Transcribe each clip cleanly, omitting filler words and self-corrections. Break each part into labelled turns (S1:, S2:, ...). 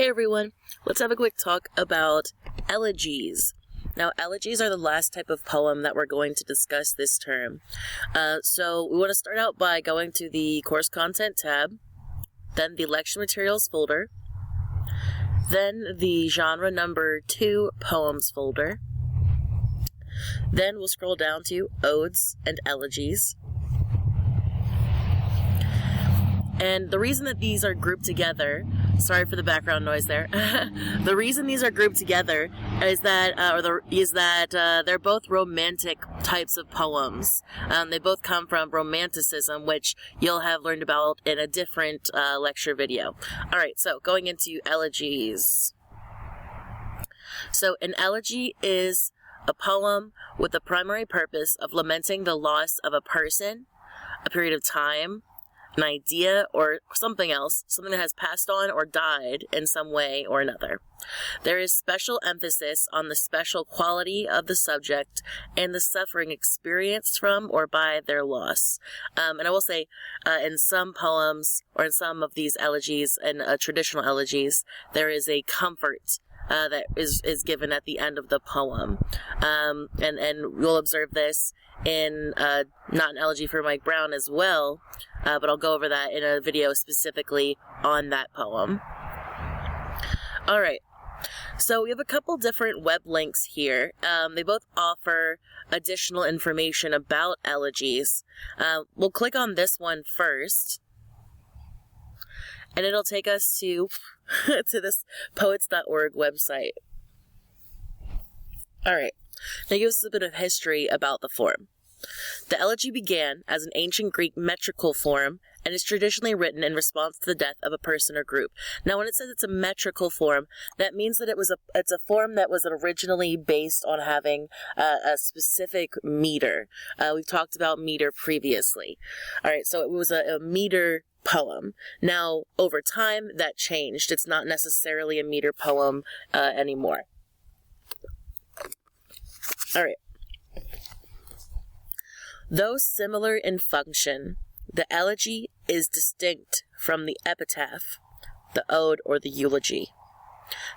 S1: Hey everyone, let's have a quick talk about elegies. Now, elegies are the last type of poem that we're going to discuss this term. So we want to start out by going to the course content tab, then the lecture materials folder, then the genre number 2 poems folder. Then we'll scroll down to odes and elegies. And the reason that these are grouped together, sorry for the background noise there. The reason these are grouped together is that, they're both romantic types of poems. They both come from Romanticism, which you'll have learned about in a different lecture video. All right, so going into elegies. So an elegy is a poem with the primary purpose of lamenting the loss of a person, a period of time, an idea, or something else, something that has passed on or died in some way or another. There is special emphasis on the special quality of the subject and the suffering experienced from or by their loss. And I will say, in some poems, or in some of these elegies, and traditional elegies, there is a comfort that is given at the end of the poem. And we'll observe this in Not an Elegy for Mike Brown as well, but I'll go over that in a video specifically on that poem. Alright, so we have a couple different web links here. They both offer additional information about elegies. We'll click on this one first, and it'll take us to this poets.org website. Alright, now give us a bit of history about the form. The elegy began as an ancient Greek metrical form and is traditionally written in response to the death of a person or group. Now, when it says it's a metrical form, that means that it's a form that was originally based on having a specific meter. We've talked about meter previously. All right, so it was a meter poem. Now, over time, that changed. It's not necessarily a meter poem anymore. All right. Though similar in function, the elegy is distinct from the epitaph, the ode, or the eulogy.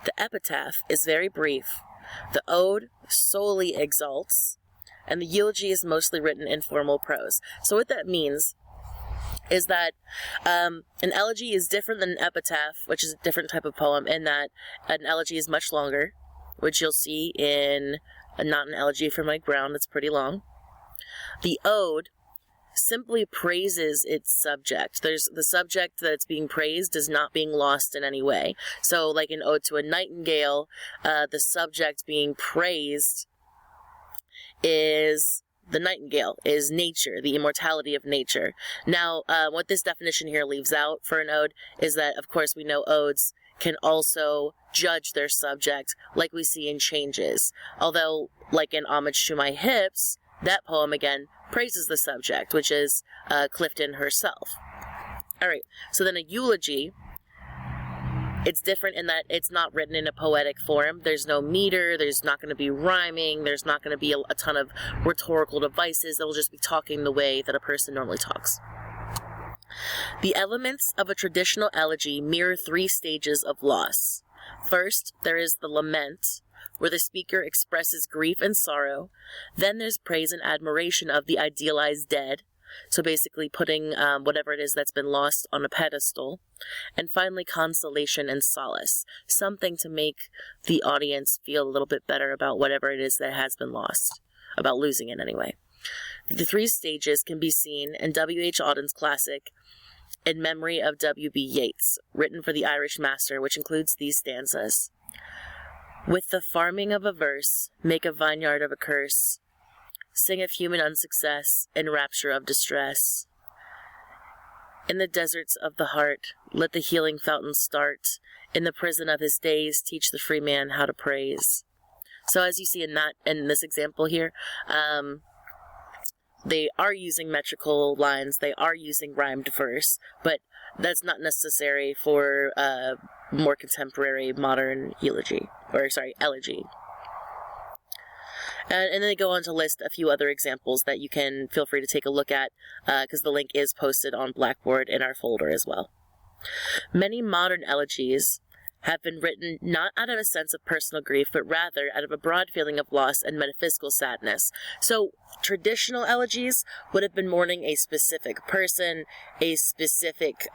S1: The epitaph is very brief, the ode solely exalts, and the eulogy is mostly written in formal prose. So what that means is that an elegy is different than an epitaph, which is a different type of poem, in that an elegy is much longer, which you'll see in Not an Elegy for Mike Brown. That's pretty long. The ode simply praises its subject. There's the subject that's being praised is not being lost in any way. So like an ode to a nightingale, the subject being praised is the nightingale, is nature, the immortality of nature. Now, what this definition here leaves out for an ode is that, of course, we know odes can also judge their subject, like we see in Changes. Although, like in Homage to My Hips, that poem, again, praises the subject, which is Clifton herself. Alright, so then a eulogy, it's different in that it's not written in a poetic form. There's no meter, there's not going to be rhyming, there's not going to be a ton of rhetorical devices. They'll just be talking the way that a person normally talks. The elements of a traditional elegy mirror 3 stages of loss. First, there is the lament, where the speaker expresses grief and sorrow. Then there's praise and admiration of the idealized dead, so basically putting whatever it is that's been lost on a pedestal. And finally, consolation and solace, something to make the audience feel a little bit better about whatever it is that has been lost, about losing it anyway. The 3 stages can be seen in W.H. Auden's classic, In Memory of W.B. Yeats, written for the Irish master, which includes these stanzas. With the farming of a verse, make a vineyard of a curse. Sing of human unsuccess, in rapture of distress. In the deserts of the heart, let the healing fountain start. In the prison of his days, teach the free man how to praise. So as you see in this example here, they are using metrical lines, they are using rhymed verse, but that's not necessary for more contemporary modern elegy. And then they go on to list a few other examples that you can feel free to take a look at, because the link is posted on Blackboard in our folder as well. Many modern elegies have been written not out of a sense of personal grief, but rather out of a broad feeling of loss and metaphysical sadness. So traditional elegies would have been mourning a specific person, a specific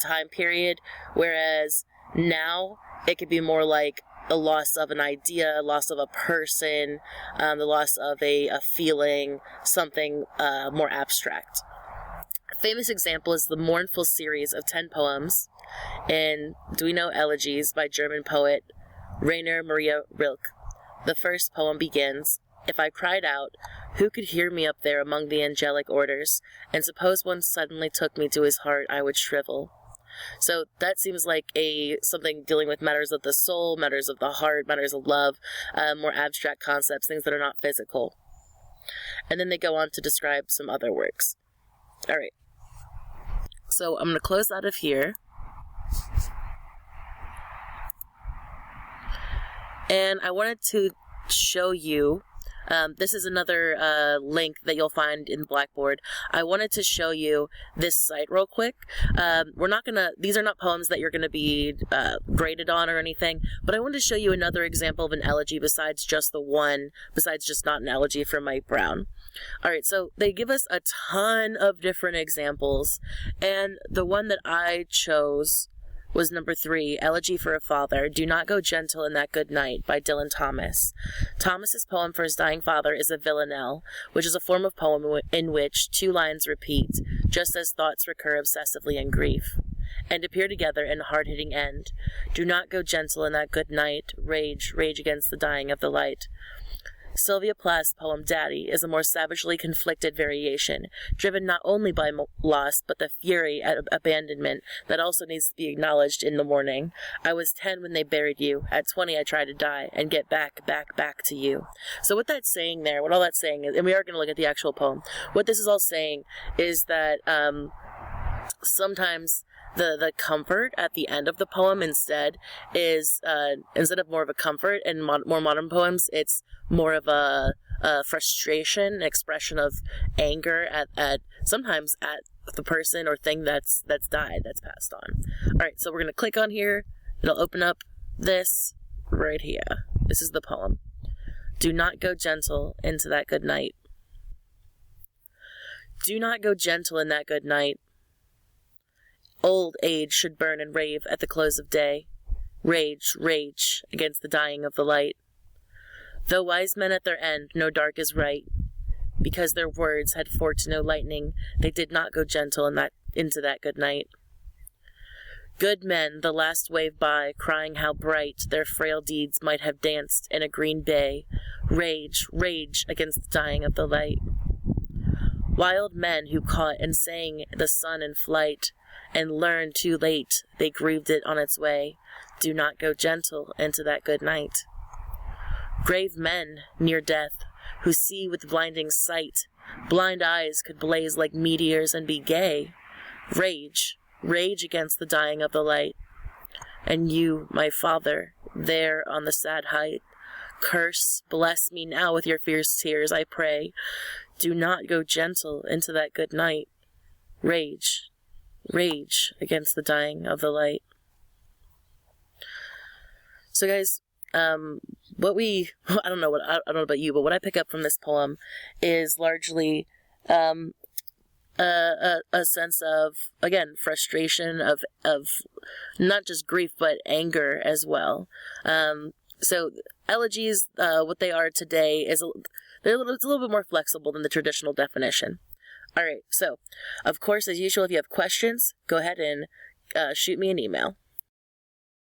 S1: time period, whereas now it could be more like the loss of an idea, loss of a person, the loss of a feeling, something more abstract. A famous example is the mournful series of 10 poems in Do We Know Elegies by German poet Rainer Maria Rilke. The first poem begins, "If I cried out, who could hear me up there among the angelic orders? And suppose one suddenly took me to his heart, I would shrivel." So that seems like something dealing with matters of the soul, matters of the heart, matters of love, more abstract concepts, things that are not physical. And then they go on to describe some other works. All right. So I'm going to close out of here. And I wanted to show you, this is another link that you'll find in Blackboard. I wanted to show you this site real quick. These are not poems that you're going to be graded on or anything, but I wanted to show you another example of an elegy besides just not an elegy from Mike Brown. All right, so they give us a ton of different examples, and the one that I chose was number 3, Elegy for a Father, Do Not Go Gentle in That Good Night by Dylan Thomas. Thomas's poem for his dying father is a villanelle, which is a form of poem in which 2 lines repeat, just as thoughts recur obsessively in grief, and appear together in a hard-hitting end. Do not go gentle in that good night, rage, rage against the dying of the light. Sylvia Plath's poem Daddy is a more savagely conflicted variation, driven not only by loss, but the fury at abandonment that also needs to be acknowledged in the morning. I was 10 when they buried you. At 20 I tried to die and get back to you. So what all that's saying is, and we are going to look at the actual poem, what this is all saying is that sometimes the comfort at the end of the poem instead of more of a comfort in more modern poems, it's more of a frustration, an expression of anger at sometimes at the person or thing that's died, that's passed on. All right, so we're going to click on here. It'll open up this right here. This is the poem. Do not go gentle into that good night. Do not go gentle in that good night. Old age should burn and rave at the close of day. Rage, rage against the dying of the light. Though wise men at their end know dark is right, because their words had forked no lightning, they did not go gentle into that good night. Good men the last wave by, crying how bright their frail deeds might have danced in a green bay. Rage, rage against the dying of the light. Wild men who caught and sang the sun in flight, and learned too late they grieved it on its way. Do not go gentle into that good night. Grave men near death, who see with blinding sight, blind eyes could blaze like meteors and be gay. Rage, rage against the dying of the light. And you, my father, there on the sad height, curse, bless me now with your fierce tears, I pray. Do not go gentle into that good night. Rage, rage against the dying of the light. So guys, I don't know about you, but what I pick up from this poem is largely a sense of, again, frustration of not just grief but anger as well. So elegies, what they are today is it's a little bit more flexible than the traditional definition. All right, so of course, as usual, if you have questions, go ahead and shoot me an email.